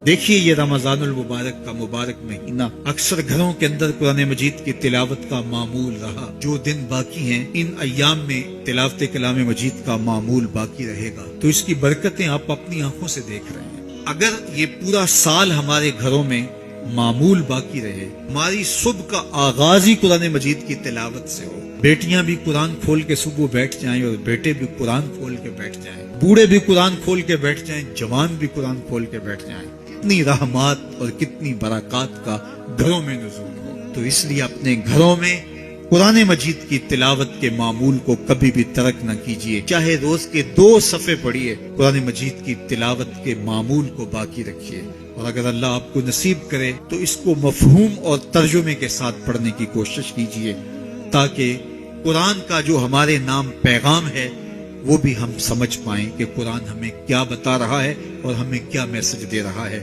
دیکھیے یہ رمضان المبارک کا مبارک مہینہ اکثر گھروں کے اندر قرآن مجید کی تلاوت کا معمول رہا. جو دن باقی ہیں ان ایام میں تلاوت کلام مجید کا معمول باقی رہے گا، تو اس کی برکتیں آپ اپنی آنکھوں سے دیکھ رہے ہیں. اگر یہ پورا سال ہمارے گھروں میں معمول باقی رہے، ہماری صبح کا آغاز ہی قرآن مجید کی تلاوت سے ہو، بیٹیاں بھی قرآن کھول کے صبح بیٹھ جائیں اور بیٹے بھی قرآن کھول کے بیٹھ جائیں، بوڑھے بھی قرآن کھول کے بیٹھ جائیں، جوان بھی قرآن کھول کے بیٹھ جائیں، کتنی رحمات اور کتنی برکات کا گھروں میں نزول ہو. تو اس لیے اپنے گھروں میں قرآن مجید کی تلاوت کے معمول کو کبھی بھی ترک نہ کیجیے. چاہے روز کے 2 صفحے پڑھیے، قرآن مجید کی تلاوت کے معمول کو باقی رکھیے. اور اگر اللہ آپ کو نصیب کرے تو اس کو مفہوم اور ترجمے کے ساتھ پڑھنے کی کوشش کیجیے، تاکہ قرآن کا جو ہمارے نام پیغام ہے وہ بھی ہم سمجھ پائیں کہ قرآن ہمیں کیا بتا رہا ہے اور ہمیں کیا میسج دے رہا ہے.